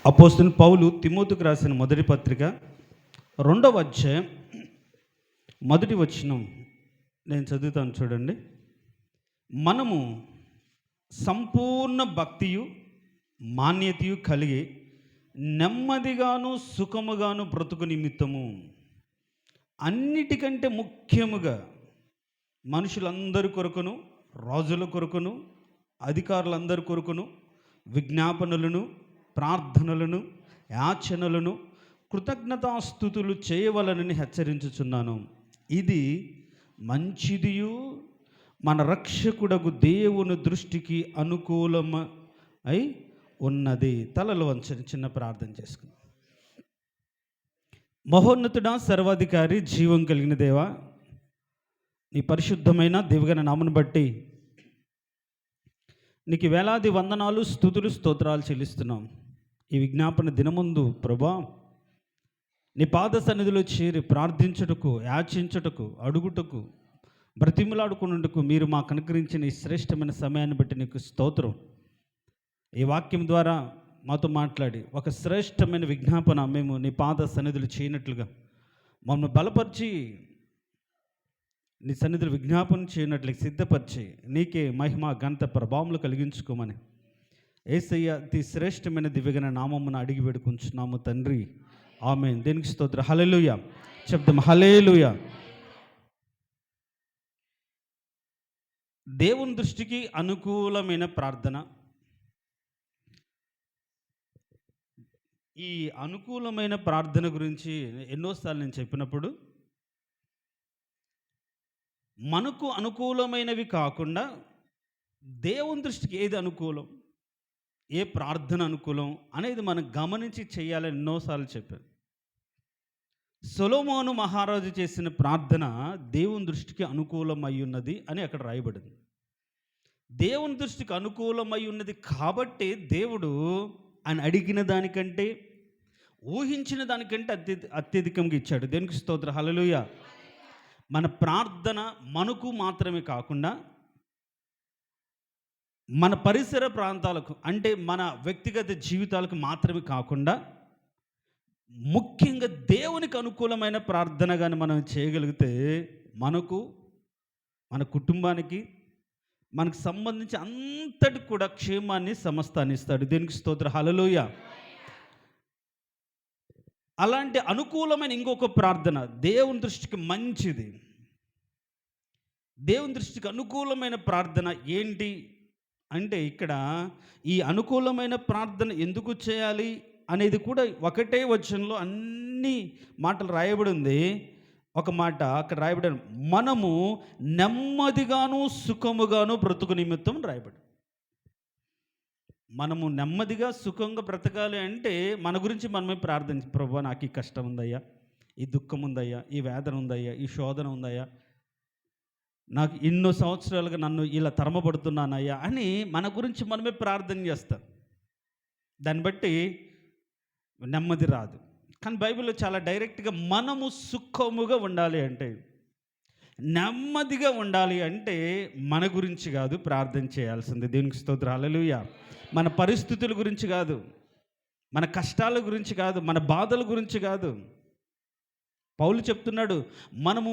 అపోస్తలుడైన పౌలు తిమోతికి రాసిన మొదటి పత్రిక 2వ అధ్యాయం మొదటి వచనం నేను చదువుతాను చూడండి. మనము సంపూర్ణ భక్తియు మాన్యతయు కలిగి నెమ్మదిగాను సుఖముగాను బ్రతుకు నిమిత్తము అన్నిటికంటే ముఖ్యముగా మనుషులందరి కొరకును, రాజుల కొరకును, అధికారులందరి కొరకును విజ్ఞాపనలను, ప్రార్థనలను, యాచనలను, కృతజ్ఞతాస్తుతులు చేయవలనని హెచ్చరించుచున్నాను. ఇది మంచిదియు మన రక్షకుడగు దేవుని దృష్టికి అనుకూలమై ఉన్నది. తలలు వంచని చిన్న ప్రార్థన చేసుకుందాం. మహోన్నతుడా, సర్వాధికారి, జీవం కలిగిన దేవా, నీ పరిశుద్ధమైన దివ్యగణ నామమును బట్టి నీకు వేలాది వందనాలు, స్తుతులు, స్తోత్రాలు చెల్లిస్తున్నాం. ఈ విజ్ఞాపన దినముందు ప్రభా, నీ పాద సన్నిధిలో చేరి ప్రార్థించుటకు, యాచించుటకు, అడుగుటకు, బ్రతిమలాడుకున్నట్టుకు మీరు మాకు అనుగ్రహించిన ఈ శ్రేష్టమైన సమయాన్ని బట్టి నీకు స్తోత్రం. ఈ వాక్యం ద్వారా మాతో మాట్లాడి ఒక శ్రేష్టమైన విజ్ఞాపన మేము నీ పాద సన్నిధులు చేయనట్లుగా మమ్మల్ని బలపరిచి నీ సన్నిధులు విజ్ఞాపన చేయనట్లు సిద్ధపరిచి నీకే మహిమ, ఘనత, ప్రభావములు కలిగించుకోమని యేసయ్య అతి శ్రేష్టమైన దివ్యగణ నామమున అడిగి వేడుకుంటున్నాము తండ్రి, ఆమేన్. దేనికి స్తోత్రం. హల్లెలూయా చెప్దాం. హల్లెలూయా. దేవుని దృష్టికి అనుకూలమైన ప్రార్థన. ఈ అనుకూలమైన ప్రార్థన గురించి ఎన్నోసార్లు నేను చెప్పినప్పుడు, మనకు అనుకూలమైనవి కాకుండా దేవుని దృష్టికి ఏది అనుకూలం, ఏ ప్రార్థన అనుకూలం అనేది మనం గమనించి చేయాలని ఎన్నోసార్లు చెప్పాను. సొలొమోను మహారాజు చేసిన ప్రార్థన దేవుని దృష్టికి అనుకూలమై ఉన్నది అని అక్కడ రాయబడింది. దేవుని దృష్టికి అనుకూలమై ఉన్నది కాబట్టి దేవుడు ఆయన అడిగిన దానికంటే, ఊహించిన దానికంటే అత్యధికంగా ఇచ్చాడు. దేనికి స్తోత్రం. హల్లెలూయా. మన ప్రార్థన మనకు మాత్రమే కాకుండా మన పరిసర ప్రాంతాలకు, అంటే మన వ్యక్తిగత జీవితాలకు మాత్రమే కాకుండా ముఖ్యంగా దేవునికి అనుకూలమైన ప్రార్థన కానీ మనం చేయగలిగితే మనకు, మన కుటుంబానికి, మనకు సంబంధించి అంతటి కూడా క్షేమాన్ని, సమస్తాన్ని ఇస్తాడు. దేనికి స్తోత్రం. హల్లెలూయా. అలాంటి అనుకూలమైన ఇంకొక ప్రార్థన దేవుని దృష్టికి మంచిది, దేవుని దృష్టికి అనుకూలమైన ప్రార్థన ఏంటి అంటే, ఇక్కడ ఈ అనుకూలమైన ప్రార్థన ఎందుకు చేయాలి అనేది కూడా ఒకటే వచనంలో అన్ని మాటలు రాయబడి ఉంది. ఒక మాట అక్కడ రాయబడి, మనము నెమ్మదిగాను సుఖముగాను బ్రతుకు నిమిత్తం రాయబడి. మనము నెమ్మదిగా సుఖంగా బ్రతకాలి అంటే మన గురించి మనమే ప్రార్థించి, ప్రభువా నాకు ఈ కష్టం ఉందయ్యా, ఈ దుఃఖం ఉందయ్యా, ఈ వేదన ఉందయ్యా, ఈ శోధన ఉందయ్యా, నాకు ఎన్నో సంవత్సరాలుగా నన్ను ఇలా తరమబడుతున్నానయ్యా అని మన గురించి మనమే ప్రార్థన చేస్తాం. దాన్ని బట్టి నెమ్మది రాదు. కానీ బైబిల్లో చాలా డైరెక్ట్గా మనము సుఖముగా ఉండాలి అంటే, నెమ్మదిగా ఉండాలి అంటే మన గురించి కాదు ప్రార్థన చేయాల్సింది. దేవునికి స్తోత్రం. హల్లెలూయా. మన పరిస్థితుల గురించి కాదు, మన కష్టాల గురించి కాదు, మన బాధల గురించి కాదు. పౌలు చెప్తున్నాడు, మనము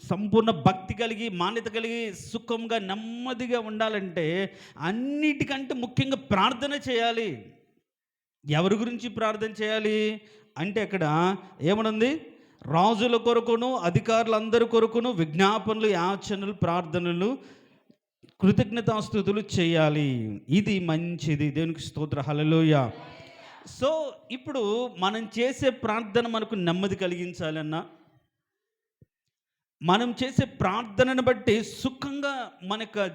సంపూర్ణ భక్తి కలిగి, మాన్యత కలిగి, సుఖంగా, నెమ్మదిగా ఉండాలంటే అన్నిటికంటే ముఖ్యంగా ప్రార్థన చేయాలి. ఎవరి గురించి ప్రార్థన చేయాలి అంటే అక్కడ ఏమనుంది? రాజుల కొరకును, అధికారులందరి కొరకును విజ్ఞాపనలు, యాచనలు, ప్రార్థనలు, కృతజ్ఞతాస్తుతులు చేయాలి. ఇది మంచిది. దేవునికి స్తోత్రం. హల్లెలూయా. సో ఇప్పుడు మనం చేసే ప్రార్థన మనకు నెమ్మది కలిగించాలన్నా, మనం చేసే ప్రార్థనను బట్టి సుఖంగా మనకు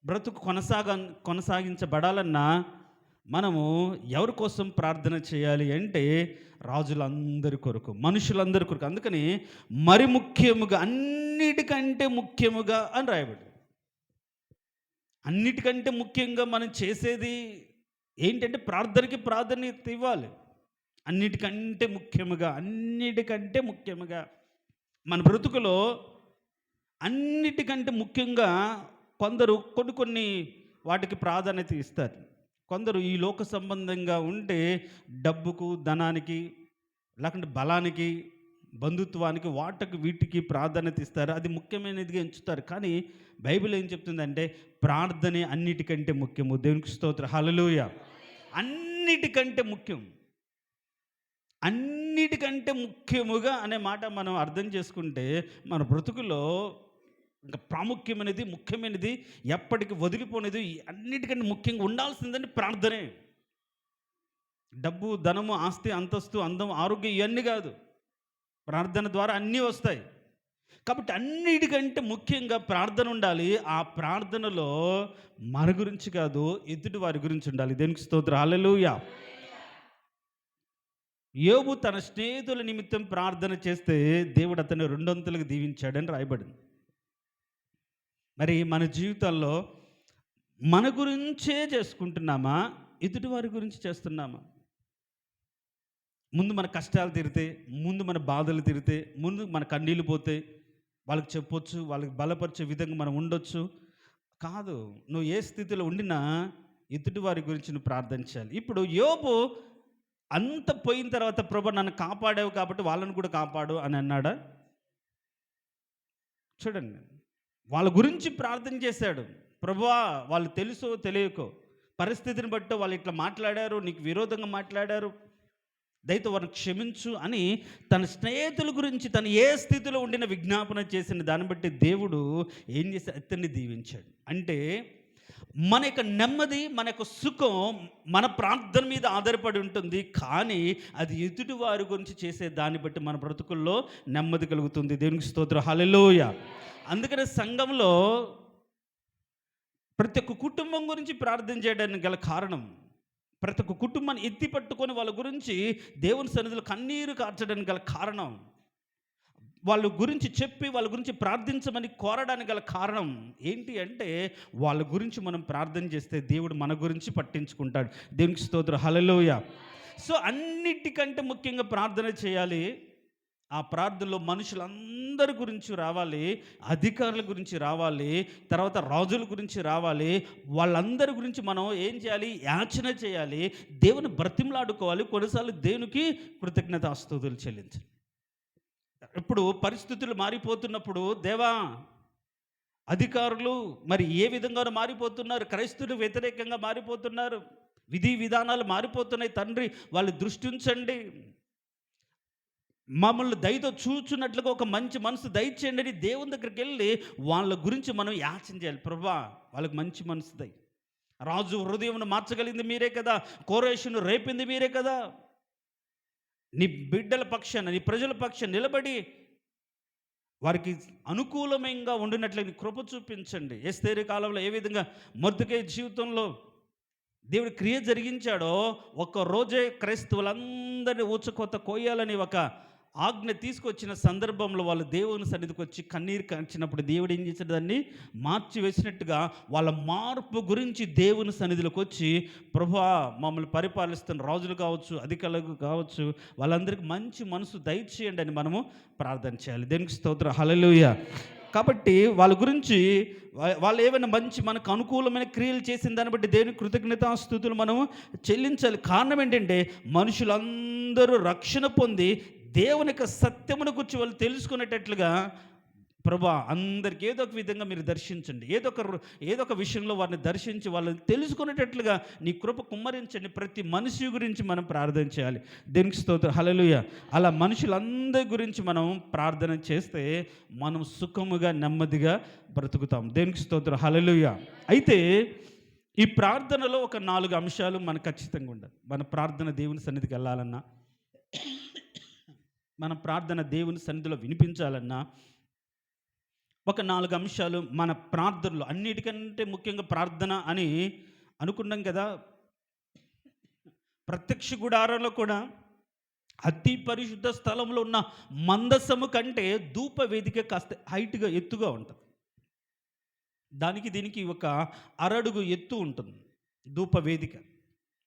బ్రతుకు కొనసాగించబడాలన్నా మనము ఎవరి కోసం ప్రార్థన చేయాలి అంటే రాజులందరి కొరకు, మనుషులందరి కొరకు. అందుకని మరి ముఖ్యముగా, అన్నిటికంటే ముఖ్యముగా అని రాయబడి. అన్నిటికంటే ముఖ్యంగా మనం చేసేది ఏంటంటే ప్రార్థనకి ప్రాధాన్యత ఇవ్వాలి. అన్నిటికంటే ముఖ్యముగా మన బ్రతుకులో అన్నిటికంటే ముఖ్యంగా కొందరు కొన్ని వాటికి ప్రాధాన్యత ఇస్తారు. కొందరు ఈ లోక సంబంధంగా ఉంటే డబ్బుకు, ధనానికి, లేకుంటే బలానికి, బంధుత్వానికి, వాటికి వీటికి ప్రాధాన్యత ఇస్తారు. అది ముఖ్యమైనదిగా ఎంచుతారు. కానీ బైబిల్ ఏం చెప్తుందంటే ప్రార్థనే అన్నిటికంటే ముఖ్యము. దేవునికి స్తోత్రం, హల్లెలూయా. అన్నిటికంటే ముఖ్యం, అన్నిటికంటే ముఖ్యముగా అనే మాట మనం అర్థం చేసుకుంటే మన బ్రతుకులో ఇంకా ప్రాముఖ్యమైనది, ముఖ్యమైనది, ఎప్పటికి వదిలిపోనేది, అన్నిటికంటే ముఖ్యంగా ఉండాల్సిందని ప్రార్థనే. డబ్బు, ధనము, ఆస్తి, అంతస్తు, అందం, ఆరోగ్యం ఇవన్నీ కాదు. ప్రార్థన ద్వారా అన్నీ వస్తాయి. కాబట్టి అన్నిటికంటే ముఖ్యంగా ప్రార్థన ఉండాలి. ఆ ప్రార్థనలో మన గురించి కాదు, ఎదుటి వారి గురించి ఉండాలి. దేనికి స్తోత్రం, హల్లెలూయా. యోబు తన స్నేహితుల నిమిత్తం ప్రార్థన చేస్తే దేవుడు అతన్ని 200 దీవించాడని రాయబడింది. మరి మన జీవితాల్లో మన గురించే చేసుకుంటున్నామా, ఎదుటి వారి గురించి చేస్తున్నామా? ముందు మన కష్టాలు తీరితే, ముందు మన బాధలు తీరితే, ముందు మన కన్నీళ్ళు పోతే వాళ్ళకి చెప్పొచ్చు, వాళ్ళకి బలపరిచే విధంగా మనం ఉండొచ్చు. కాదు, నువ్వు ఏ స్థితిలో ఉండినా ఎదుటి వారి గురించి నువ్వు ప్రార్థించాలి. ఇప్పుడు యోబు అంత పోయిన తర్వాత ప్రభు నన్ను కాపాడావు కాబట్టి వాళ్ళని కూడా కాపాడు అని అన్నాడా? చూడండి, వాళ్ళ గురించి ప్రార్థన చేశాడు. ప్రభువా, వాళ్ళు తెలుసో తెలియకో, పరిస్థితిని బట్టి వాళ్ళు ఇట్లా మాట్లాడారు, నీకు విరోధంగా మాట్లాడారు, దయతో వారిని క్షమించు అని తన స్నేహితుల గురించి తను ఏ స్థితిలో ఉండిన విజ్ఞాపన చేసిన దాన్ని బట్టి దేవుడు ఏం చేశాడు? అతన్ని దీవించాడు. అంటే మన యొక్క నెమ్మది, మన యొక్క సుఖం మన ప్రార్థన మీద ఆధారపడి ఉంటుంది. కానీ అది ఎదుటి వారి గురించి చేసే దాన్ని బట్టి మన బ్రతుకుల్లో నెమ్మది కలుగుతుంది. దేవునికి స్తోత్రం, హల్లెలూయా. అందుకనే సంఘంలో ప్రతి ఒక్క కుటుంబం గురించి ప్రార్థన చేయడానికి గల కారణం, ప్రతి ఒక్క కుటుంబాన్ని ఎత్తి పట్టుకొని వాళ్ళ గురించి దేవుని సన్నిధిలో కన్నీరు కార్చడానికి గల కారణం, వాళ్ళ గురించి చెప్పి వాళ్ళ గురించి ప్రార్థించమని కోరడానికి గల కారణం ఏంటి అంటే, వాళ్ళ గురించి మనం ప్రార్థన చేస్తే దేవుడు మన గురించి పట్టించుకుంటాడు. దేవునికి స్తోత్రం, హల్లెలూయా. సో అన్నిటికంటే ముఖ్యంగా ప్రార్థన చేయాలి. ఆ ప్రార్థనలో మనుషులందరి గురించి రావాలి, అధికారుల గురించి రావాలి, తర్వాత రాజుల గురించి రావాలి. వాళ్ళందరి గురించి మనం ఏం చేయాలి? యాచన చేయాలి, దేవుని బ్రతిమలాడుకోవాలి. కొన్నిసార్లు దేవునికి కృతజ్ఞతాస్తుతులు చెల్లించాలి. ఇప్పుడు పరిస్థితులు మారిపోతున్నప్పుడు, దేవా, అధికారులు మరి ఏ విధంగా మారిపోతున్నారు, క్రైస్తవులు వ్యతిరేకంగా మారిపోతున్నారు, విధి విధానాలు మారిపోతున్నాయి తండ్రి, వాళ్ళు దృష్టి ఉంచండి, మమ్మల్ని దయతో చూచున్నట్లుగా ఒక మంచి మనసు దయచేయండి అని దేవుని దగ్గరికి వెళ్ళి వాళ్ళ గురించి మనం యాచన చేయాలి. ప్రభువా, వాళ్ళకి మంచి మనసు దయ. రాజు హృదయం మార్చగలిగింది మీరే కదా, కోరేషును రేపింది మీరే కదా, నీ బిడ్డల పక్షాన, నీ ప్రజల పక్షాన నిలబడి వారికి అనుకూలంగా ఉండినట్లు నీ కృప చూపించండి. ఎస్తేరు కాలంలో ఏ విధంగా మొర్దెకై జీవితంలో దేవుడు క్రియ జరిగించాడో, ఒక్క రోజే క్రైస్తవులందరినీ ఊచకొత్త కోయాలని ఒక ఆజ్ఞ తీసుకొచ్చిన సందర్భంలో వాళ్ళు దేవుని సన్నిధికి వచ్చి కన్నీరు కాచినప్పుడు దేవుడు ఏం చేశాడు? దాన్ని మార్చి వేసినట్టుగా వాళ్ళ మార్పు గురించి దేవుని సన్నిధిలోకి వచ్చి, ప్రభువా, మమ్మల్ని పరిపాలిస్తున్న రాజులు కావచ్చు, అధికారులు కావచ్చు, వాళ్ళందరికీ మంచి మనసు దయచేయండి అని మనము ప్రార్థన చేయాలి. దేనికి స్తోత్రం, హల్లెలూయా. కాబట్టి వాళ్ళ గురించి వాళ్ళు ఏమైనా మంచి మనకు అనుకూలమైన క్రియలు చేసిన దాన్ని బట్టి దేవుని కృతజ్ఞతాస్తుతులు మనము చెల్లించాలి. కారణం ఏంటంటే మనుషులందరూ రక్షణ పొంది దేవుని యొక్క సత్యమును గురించి వాళ్ళు తెలుసుకునేటట్లుగా, ప్రభువా, అందరికీ ఏదో ఒక విధంగా మీరు దర్శించండి, ఏదో ఒక విషయంలో వారిని దర్శించి వాళ్ళని తెలుసుకునేటట్లుగా నీ కృప కుమ్మరించండి. ప్రతి మనిషి గురించి మనం ప్రార్థన చేయాలి. దేవునికి స్తోత్రం, హల్లెలూయా. అలా మనుషులందరి గురించి మనం ప్రార్థన చేస్తే మనం సుఖముగా, నెమ్మదిగా బ్రతుకుతాం. దేవునికి స్తోత్రం, హల్లెలూయా. అయితే ఈ ప్రార్థనలో ఒక 4 అంశాలు మనకు ఖచ్చితంగా ఉండాలి. మన ప్రార్థన దేవుని సన్నిధికి వెళ్ళాలన్నా, మన ప్రార్థన దేవుని సన్నిధిలో వినిపించాలన్నా ఒక 4 అంశాలు మన ప్రార్థనలో, అన్నిటికంటే ముఖ్యంగా ప్రార్థన అని అనుకున్నాం కదా. ప్రత్యక్ష గుడారంలో కూడా అతి పరిశుద్ధ స్థలంలో ఉన్న మందసము కంటే ధూప వేదిక కాస్త హైట్గా, ఎత్తుగా ఉంటుంది. దానికి దీనికి ఒక అరడుగు ఎత్తు ఉంటుంది ధూప వేదిక.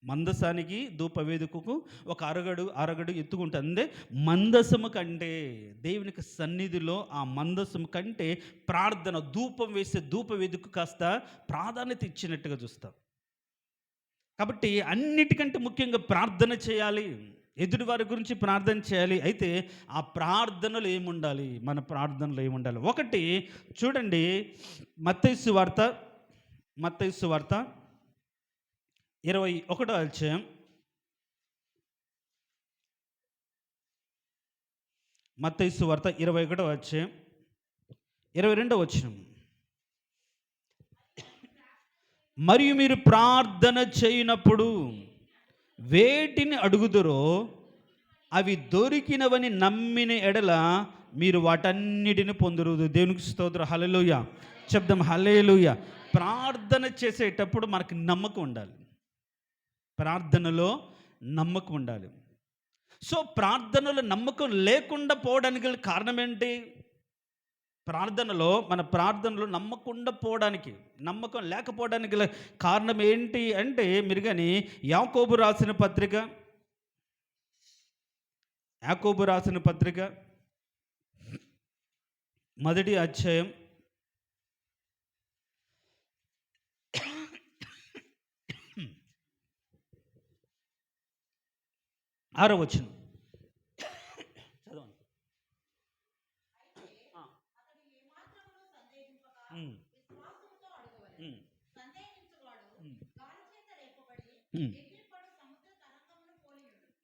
మందసానికి ధూప వేదికకు ఒక అరగడు ఎత్తుకుంటుంది. అంటే మందసము కంటే, దేవునికి సన్నిధిలో ఆ మందసము కంటే ప్రార్థన, ధూపం వేసే ధూప వేదిక కాస్త ప్రాధాన్యత ఇచ్చినట్టుగా చూస్తాం. కాబట్టి అన్నిటికంటే ముఖ్యంగా ప్రార్థన చేయాలి, ఎదుటి వారి గురించి ప్రార్థన చేయాలి. అయితే ఆ ప్రార్థనలు ఏముండాలి, మన ప్రార్థనలు ఏముండాలి? ఒకటి చూడండి, మత్తయి సువార్త 21వ అధ్యాయం, మత్తయి సువార్త 21వ అధ్యాయం 22వ వచనం. మరియు మీరు ప్రార్థన చేయనప్పుడు వేటిని అడుగుదురో అవి దొరికినవని నమ్మిన ఎడల మీరు వాటన్నిటిని పొందురు. దేవునికి స్తోత్రం. హల్లెలూయా చెప్దాం. హల్లెలూయా. ప్రార్థన చేసేటప్పుడు మనకు నమ్మకం ఉండాలి, ప్రార్థనలో నమ్మకం ఉండాలి. సో ప్రార్థనలో నమ్మకం లేకుండా పోవడానికి గల కారణం ఏంటి? మన ప్రార్థనలో నమ్మకం లేకపోవడానికి గల కారణం ఏంటి అంటే, మీరు కానీ యాకోబు రాసిన పత్రిక మొదటి అధ్యాయం 6వ వచనం చదవండి.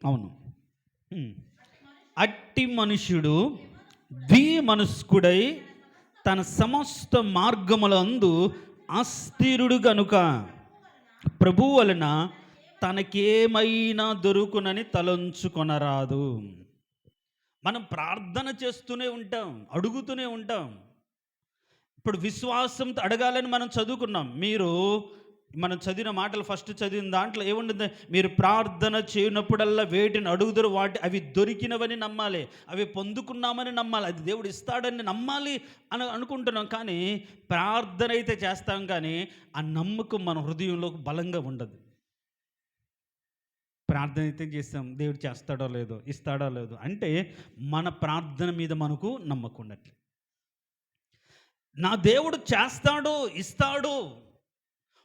అవును. అట్టి మనుష్యుడు ద్విమనస్కుడై తన సమస్త మార్గములందు అస్థిరుడు గనుక ప్రభువు వలన తనకేమైనా దొరుకునని తలంచుకొనరాదు. మనం ప్రార్థన చేస్తూనే ఉంటాం, అడుగుతూనే ఉంటాం. ఇప్పుడు విశ్వాసంతో అడగాలని మనం చదువుకున్నాం. మనం చదివిన మాటలు, ఫస్ట్ చదివిన దాంట్లో ఏముంటుంది? మీరు ప్రార్థన చేయనప్పుడల్లా వేటిని అడుగుదరు అవి దొరికినవని నమ్మాలి, అవి పొందుకున్నామని నమ్మాలి, అది దేవుడు ఇస్తాడని నమ్మాలి అని అనుకుంటున్నాం. కానీ ప్రార్థన అయితే చేస్తాం, కానీ ఆ నమ్మకం మన హృదయంలో బలంగా ఉండదు. ప్రార్థన అయితే చేస్తాం, దేవుడు చేస్తాడో లేదో, ఇస్తాడో లేదో అంటే మన ప్రార్థన మీద మనకు నమ్మకం ఉండట్లేదు. నా దేవుడు చేస్తాడు, ఇస్తాడు.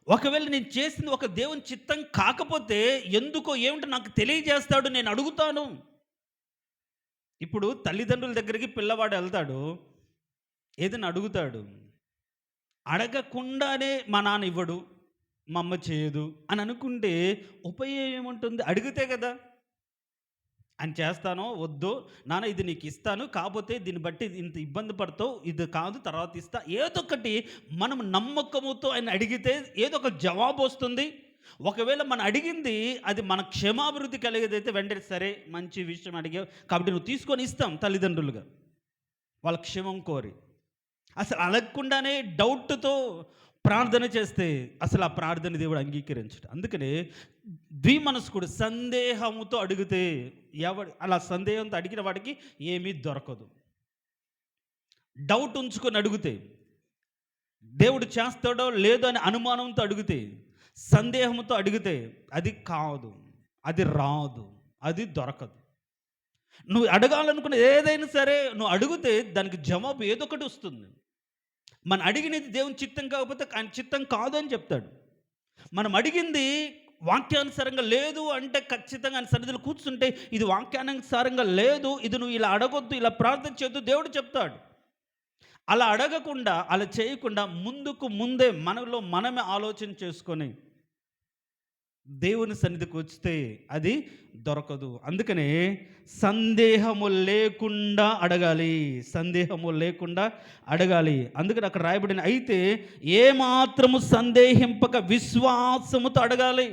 ఒకవేళ నేను చేసింది ఒక దేవుని చిత్తం కాకపోతే ఎందుకో ఏమిటో నాకు తెలియజేస్తాడు, నేను అడుగుతాను. ఇప్పుడు తల్లిదండ్రుల దగ్గరికి పిల్లవాడు వెళ్తాడు, ఏదైనా అడుగుతాడు, అడగకుండానే మా నాన్న ఇవ్వడు, మా అమ్మ చేయదు అని అనుకుంటే ఉపయోగం ఏముంటుంది? అడిగితే కదా. అని చేస్తానో వద్దో, నాన్న ఇది నీకు ఇస్తాను, కాకపోతే దీన్ని బట్టి ఇంత ఇబ్బంది పడతావు, ఇది కాదు తర్వాత ఇస్తా, ఏదో ఒకటి మనం నమ్మకముతో ఆయన అడిగితే ఏదో ఒక జవాబు వస్తుంది. ఒకవేళ మనం అడిగింది అది మన క్షేమాభివృద్ధి కలిగేదైతే వెంటనే సరే మంచి విషయం అడిగావు కాబట్టి నువ్వు తీసుకొని ఇస్తాం. తల్లిదండ్రులుగా వాళ్ళ క్షేమం కోరి అసలు అడగకుండానే డౌట్తో ప్రార్థన చేస్తే అసలు ఆ ప్రార్థన దేవుడు అంగీకరించడు. అందుకనే ద్విమనస్కుడు సందేహముతో అడిగితే అలా సందేహంతో అడిగిన వాడికి ఏమీ దొరకదు. డౌట్ ఉంచుకొని అడిగితే, దేవుడు చేస్తాడో లేదో అని అనుమానంతో అడిగితే, సందేహంతో అడిగితే అది కాదు, అది రాదు, అది దొరకదు. నువ్వు అడగాలనుకున్న ఏదైనా సరే నువ్వు అడిగితే దానికి జవాబు ఏదో ఒకటి వస్తుంది. మనం అడిగినది దేవుని చిత్తం కాకపోతే ఆయన చిత్తం కాదు అని చెప్తాడు. మనం అడిగింది వాక్యానుసారంగా లేదు అంటే ఖచ్చితంగా ఆయన సన్నిధిలో కూర్చుంటే ఇది వాక్యానుసారంగా లేదు, ఇది నువ్వు ఇలా అడగొద్దు, ఇలా ప్రార్థన చేయొద్దు దేవుడు చెప్తాడు. అలా అడగకుండా, అలా చేయకుండా ముందే మనలో మనమే ఆలోచన చేసుకొని దేవుని సన్నిధికి వస్తే అది దొరకదు. అందుకనే సందేహము లేకుండా అడగాలి. అందుకని అక్కడ రాయబడిన, అయితే ఏమాత్రము సందేహింపక విశ్వాసముతో అడగాలి.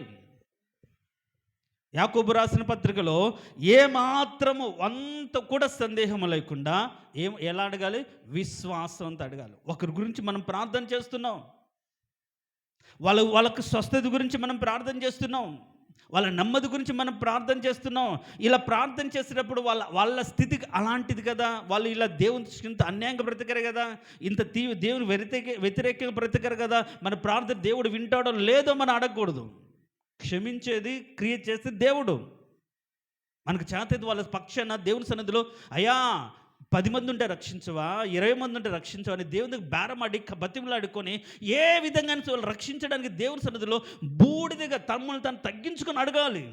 యాకోబు రాసిన పత్రికలో ఏమాత్రము అంత కూడా సందేహము లేకుండా ఎలా అడగాలి? విశ్వాసంతో అడగాలి. ఒకరి గురించి మనం ప్రార్థన చేస్తున్నాం, వాళ్ళకు స్వస్థత గురించి మనం ప్రార్థన చేస్తున్నాం, వాళ్ళ నెమ్మది గురించి మనం ప్రార్థన చేస్తున్నాం. ఇలా ప్రార్థన చేసేటప్పుడు వాళ్ళ స్థితి అలాంటిది కదా, వాళ్ళు ఇలా దేవుని ఇంత అన్యాయంగా బ్రతికారు కదా, ఇంత దేవుని వ్యతిరేకంగా బ్రతికారు కదా, మన ప్రార్థన దేవుడు వింటాడో లేదో మనం అడగకూడదు. క్షమించేది, క్రియ చేసేది దేవుడు. మనకు చేతది వాళ్ళ పక్షాన దేవుని సన్నిధిలో, అయ్యా 10 మంది ఉంటే రక్షించవా, 20 మంది ఉంటే రక్షించవా అని దేవుని దగ్గర బేరమాడి బతిమలాడుకొని ఏ విధంగా వాళ్ళు రక్షించడానికి దేవుని సన్నిధిలో బూడిదగా తమ్ముని తను తగ్గించుకొని అడగాలి.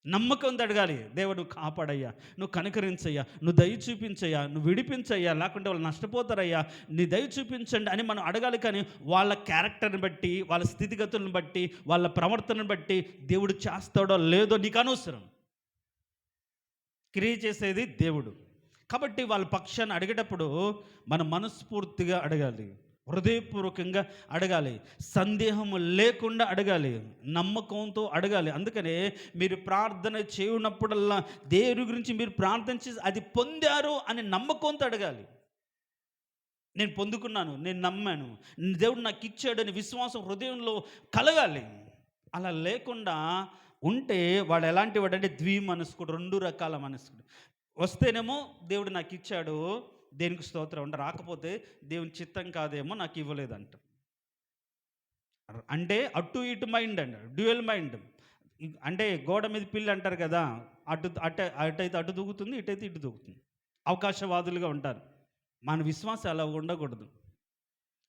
నమ్మకంతో అడగాలి. దేవుడు నువ్వు కాపాడయ్యా, నువ్వు కనికరించయ్యా, నువ్వు దయ చూపించయ్యా, నువ్వు విడిపించయ్యా, లేకుంటే వాళ్ళు నష్టపోతారయ్యా, నీ దయ చూపించండి అని మనం అడగాలి. కానీ వాళ్ళ క్యారెక్టర్ని బట్టి, వాళ్ళ స్థితిగతులను బట్టి, వాళ్ళ ప్రవర్తనను బట్టి దేవుడు చేస్తాడో లేదో నీకు అనవసరం. క్రియ చేసేది దేవుడు. కాబట్టి వాళ్ళ పక్షాన్ని అడిగేటప్పుడు మనం మనస్ఫూర్తిగా అడగాలి, హృదయపూర్వకంగా అడగాలి, సందేహం లేకుండా అడగాలి, నమ్మకంతో అడగాలి. అందుకనే మీరు ప్రార్థన చేయనప్పుడల్లా దేవుడి గురించి మీరు ప్రార్థన చేసి అది పొందారు అని నమ్మకంతో అడగాలి. నేను పొందుకున్నాను, నేను నమ్మాను, దేవుడు నాకు ఇచ్చాడని విశ్వాసం హృదయంలో కలగాలి. అలా లేకుండా ఉంటే వాడు ఎలాంటి వాడంటే ద్విమనస్కుడు, 2 రకాల మనస్కుడు. వస్తేనేమో దేవుడు నాకు ఇచ్చాడు, దేనికి స్తోత్రం అంటే, రాకపోతే దేవుని చిత్తం కాదేమో నాకు ఇవ్వలేదంట. అంటే అటు ఇటు మైండ్ అండి, డ్యూయల్ మైండ్. అంటే గోడ మీద పిల్లి అంటారు కదా, అటైతే అటు దూకుతుంది, ఇటైతే ఇటు దూకుతుంది. అవకాశవాదులుగా ఉంటారు. మన విశ్వాసం అలా ఉండకూడదు.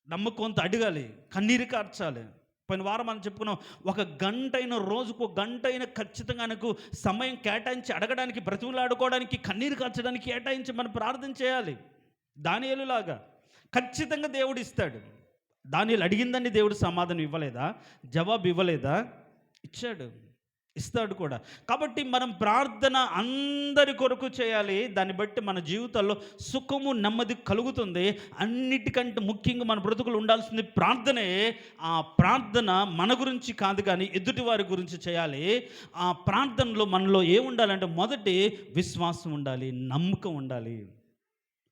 నమ్మకంతో అడగాలి, కన్నీరు కార్చాలి. పోయిన వారం మనం చెప్పుకున్నాం, 1 గంట అయిన, రోజుకు 1 గంట అయినా ఖచ్చితంగా ఆయనకు సమయం కేటాయించి అడగడానికి, బ్రతిమలాడుకోవడానికి, కన్నీరు కార్చడానికి కేటాయించి మనం ప్రార్థన చేయాలి. దానియేలులాగా ఖచ్చితంగా దేవుడు ఇస్తాడు. దానియేలు అడిగిందని దేవుడు సమాధానం ఇవ్వలేదా? జవాబు ఇవ్వలేదా? ఇచ్చాడు, ఇస్తాడు కూడా. కాబట్టి మనం ప్రార్థన అందరి కొరకు చేయాలి. దాన్ని బట్టి మన జీవితాల్లో సుఖము, నెమ్మది కలుగుతుంది. అన్నిటికంటే ముఖ్యంగా మన బ్రతుకులు ఉండాల్సింది ప్రార్థనే. ఆ ప్రార్థన మన గురించి కాదు కానీ ఎదుటి వారి గురించి చేయాలి. ఆ ప్రార్థనలో మనలో ఏముండాలంటే, మొదటి విశ్వాసం ఉండాలి, నమ్మకం ఉండాలి.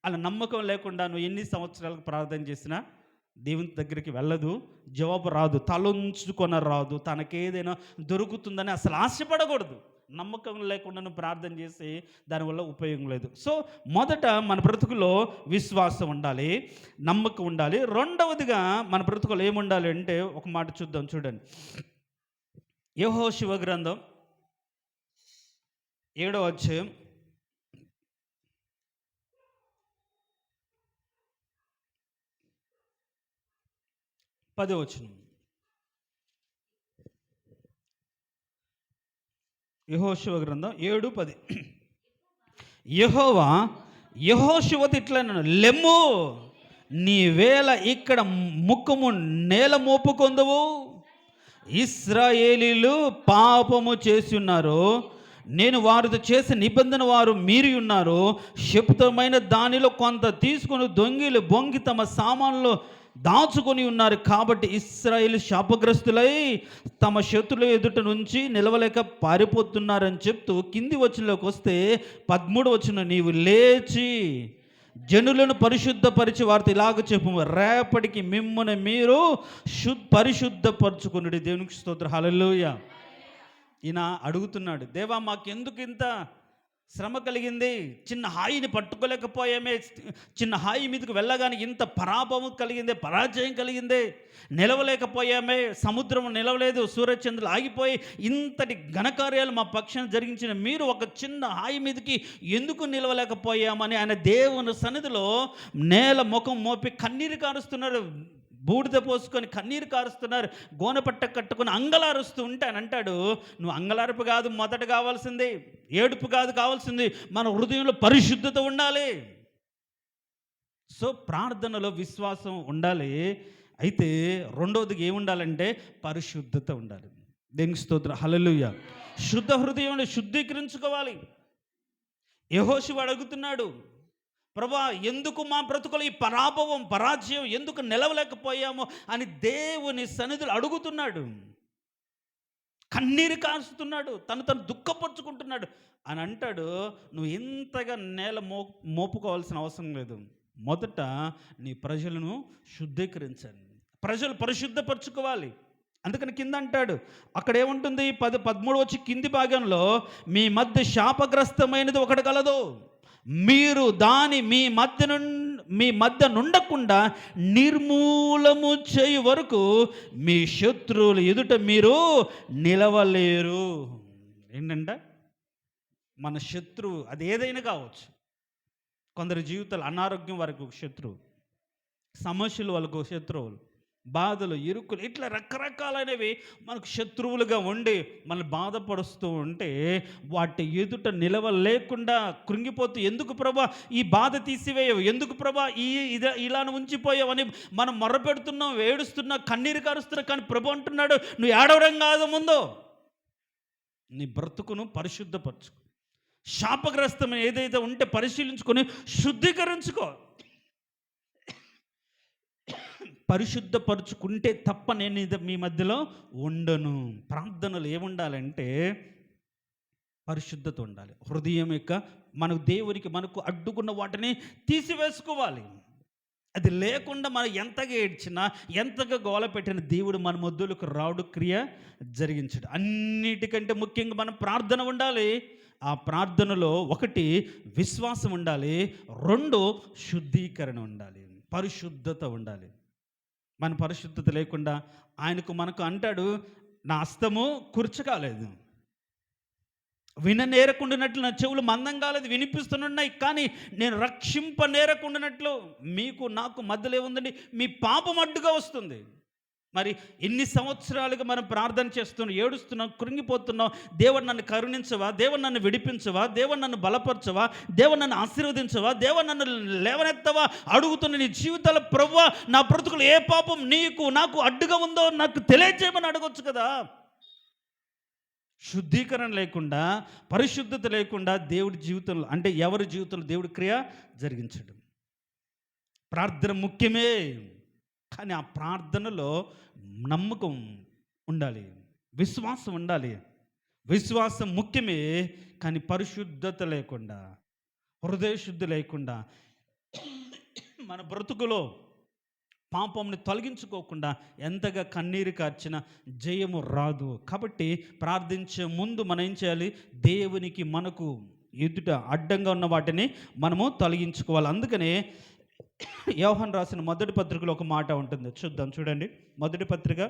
అలా నమ్మకం లేకుండా నువ్వు ఎన్ని సంవత్సరాలకు ప్రార్థన చేసినా దేవుని దగ్గరికి వెళ్ళదు, జవాబు రాదు, తలొంచుకొని రాదు, తనకేదైనా దొరుకుతుందని అసలు ఆశపడకూడదు. నమ్మకం లేకుండా నువ్వు ప్రార్థన చేసి దానివల్ల ఉపయోగం లేదు. సో మొదట మన బ్రతుకులో విశ్వాసం ఉండాలి, నమ్మకం ఉండాలి. రెండవదిగా మన బ్రతుకులో ఏముండాలి అంటే, ఒక మాట చూద్దాం, చూడండి. యెహోషువ గ్రంథం 7వ అధ్యాయం 10వ వచనం. యెహోషువ గ్రంథం 7:10. యెహోవా యెహోషువతో ఇట్లనెను, లెమ్ము, నీవేళ ఇక్కడ ముఖము నేల మోపుకొందువు. ఇశ్రాయేలీలు పాపము చేసి ఉన్నారు, నేను వారితో చేసిన నిబంధన వారు మీరి ఉన్నారు. శబ్దమైన దానిలో కొంత తీసుకొని దొంగిలు బొంగి తమ సామాన్లు దాచుకొని ఉన్నారు. కాబట్టి ఇశ్రాయేలు శాపగ్రస్తులై తమ శత్రుల ఎదుట నుంచి నిలవలేక పారిపోతున్నారని చెప్తూ కింది వచనంలోకి వస్తే 13వ వచనం, నీవు లేచి జనులను పరిశుద్ధపరిచి వారితో ఇలాగ చెప్పు, రేపటికి మిమ్మును మీరు పరిశుద్ధపరచుకునుడి. దేవునికి స్తోత్రం, హల్లెలూయా. ఈయన అడుగుతున్నాడు, దేవా మాకెందుకు ఇంత శ్రమ కలిగింది, చిన్న హాయిని పట్టుకోలేకపోయామే, చిన్న హాయి మీదకు వెళ్ళగానే ఇంత పరాభవం కలిగిందే, పరాజయం కలిగిందే, నిలవలేకపోయామే, సముద్రం నిలవలేదు, సూర్యచంద్రులు ఆగిపోయి ఇంతటి ఘనకార్యాలు మా పక్షాన జరిగించిన మీరు ఒక చిన్న హాయి మీదకి ఎందుకు నిలవలేకపోయామని ఆయన దేవుని సన్నిధిలో నేల ముఖం మోపి కన్నీరు కారుస్తున్నారు. బూడిద పోసుకొని కన్నీరు కారుస్తున్నారు, గోనెపట్ట కట్టుకొని అంగలారుస్తూ ఉంటే అని అంటాడు, నువ్వు అంగలార్పు కాదు మొదట కావాల్సింది, ఏడుపు కాదు కావాల్సింది, మన హృదయంలో పరిశుద్ధత ఉండాలి. సో ప్రార్థనలో విశ్వాసం ఉండాలి. అయితే రెండవదిగా ఏముండాలంటే పరిశుద్ధత ఉండాలి. దేవునికి స్తోత్రం, హల్లెలూయా. శుద్ధ హృదయం శుద్ధీకరించుకోవాలి. యెహోషువ అడుగుతున్నాడు, ప్రభా ఎందుకు మా బ్రతుకులు ఈ పరాజయం ఎందుకు నిలవలేకపోయాము అని దేవుని సన్నిధిలో అడుగుతున్నాడు, కన్నీరు కారుస్తున్నాడు, తను దుఃఖపరుచుకుంటున్నాడు అని అంటాడు. నువ్వు ఇంతగా నేల మోపుకోవాల్సిన అవసరం లేదు. మొదట నీ ప్రజలను శుద్ధీకరించండి, ప్రజలు పరిశుద్ధపరచుకోవాలి. అందుకని కింద అంటాడు, అక్కడ ఏముంటుంది 13 వచ్చి కింది భాగంలో, మీ మధ్య శాపగ్రస్తమైనది ఒకటి కలదు, మీరు దాని మీ మధ్య నుండకుండా నిర్మూలము చేయు వరకు మీ శత్రువుల ఎదుట మీరు నిలవలేరు. ఏంటంట, మన శత్రువు అది ఏదైనా కావచ్చు, కొందరి జీవితాలు అనారోగ్యం వారికి ఒక శత్రువు, సమస్యలు వాళ్ళకు శత్రువులు, బాధలు, ఇరుకులు, ఇట్లా రకరకాలైనవి మనకు శత్రువులుగా ఉండి మనల్ని బాధపరుస్తూ ఉంటే వాటి ఎదుట నిలవలేకుండా కృంగిపోతూ, ఎందుకు ప్రభా ఈ బాధ తీసివేయవు, ఎందుకు ప్రభా ఇలా ఉంచిపోయావని మనం మొర్రపెడుతున్నాం, ఏడుస్తున్నాం, కన్నీరు కారుస్తున్నాం. కానీ ప్రభు అంటున్నాడు, నువ్వు ఏడవడం కాదు, ముందు నీ బ్రతుకును పరిశుద్ధపరచుకో, శాపగ్రస్తం ఏదైతే ఉంటే పరిశీలించుకొని శుద్ధీకరించుకో. పరిశుద్ధపరుచుకుంటే తప్ప నేను ఇది మీ మధ్యలో ఉండను. ప్రార్థనలు ఏముండాలంటే పరిశుద్ధత ఉండాలి. హృదయం యొక్క మనకు దేవునికి మనకు అడ్డుకున్న వాటిని తీసివేసుకోవాలి. అది లేకుండా మనం ఎంతగా ఏడ్చినా, ఎంతగా గోల పెట్టిన దేవుడు మన మధ్యలోకి రావుడు, క్రియ జరిగించడు. అన్నిటికంటే ముఖ్యంగా మనం ప్రార్థన ఉండాలి. ఆ ప్రార్థనలో ఒకటి విశ్వాసం ఉండాలి, రెండు శుద్ధీకరణ ఉండాలి, పరిశుద్ధత ఉండాలి. మన పరిశుద్ధత లేకుండా ఆయనకు మనకు అంటాడు, నా హస్తము కుర్చకాలేదు, విననేరకుండానట్లు నా చెవులు మందం కాలేదు, వినిపిస్తున్నాయి కానీ నేను రక్షింపనేరకుండానట్లు మీకు నాకు మధ్యలో ఏముందండి, మీ పాపం అడ్డుగా వస్తుంది. మరి ఎన్ని సంవత్సరాలుగా మనం ప్రార్థన చేస్తున్నాం, ఏడుస్తున్నాం, కృంగిపోతున్నాం. దేవుడు నన్ను కరుణించవా, దేవుడు నన్ను విడిపించవా, దేవుడు నన్ను బలపరచవా, దేవుడు నన్ను ఆశీర్వదించవా, దేవుడు నన్ను లేవనెత్తవా అడుగుతున్న నీ జీవితాల ప్రభువా, నా బ్రతుకులు ఏ పాపం నీకు నాకు అడ్డుగా ఉందో నాకు తెలియజేయమని అడగొచ్చు కదా. శుద్ధీకరణ లేకుండా, పరిశుద్ధత లేకుండా దేవుడి జీవితంలో, అంటే ఎవరి జీవితంలో దేవుడి క్రియ జరిగించడం. ప్రార్థన ముఖ్యమే, కానీ ఆ ప్రార్థనలో నమ్మకం ఉండాలి, విశ్వాసం ఉండాలి. విశ్వాసం ముఖ్యమే, కానీ పరిశుద్ధత లేకుండా, హృదయ శుద్ధి లేకుండా, మన బ్రతుకులో పాపంని తొలగించుకోకుండా ఎంతగా కన్నీరు కార్చిన జయము రాదు. కాబట్టి ప్రార్థించే ముందు మనం ఏం చేయాలి, దేవునికి మనకు ఎదుట అడ్డంగా ఉన్న వాటిని మనము తొలగించుకోవాలి. అందుకనే యోహాను రాసిన మొదటి పత్రికలో ఒక మాట ఉంటుంది, చూద్దాం. చూడండి, మొదటి పత్రిక,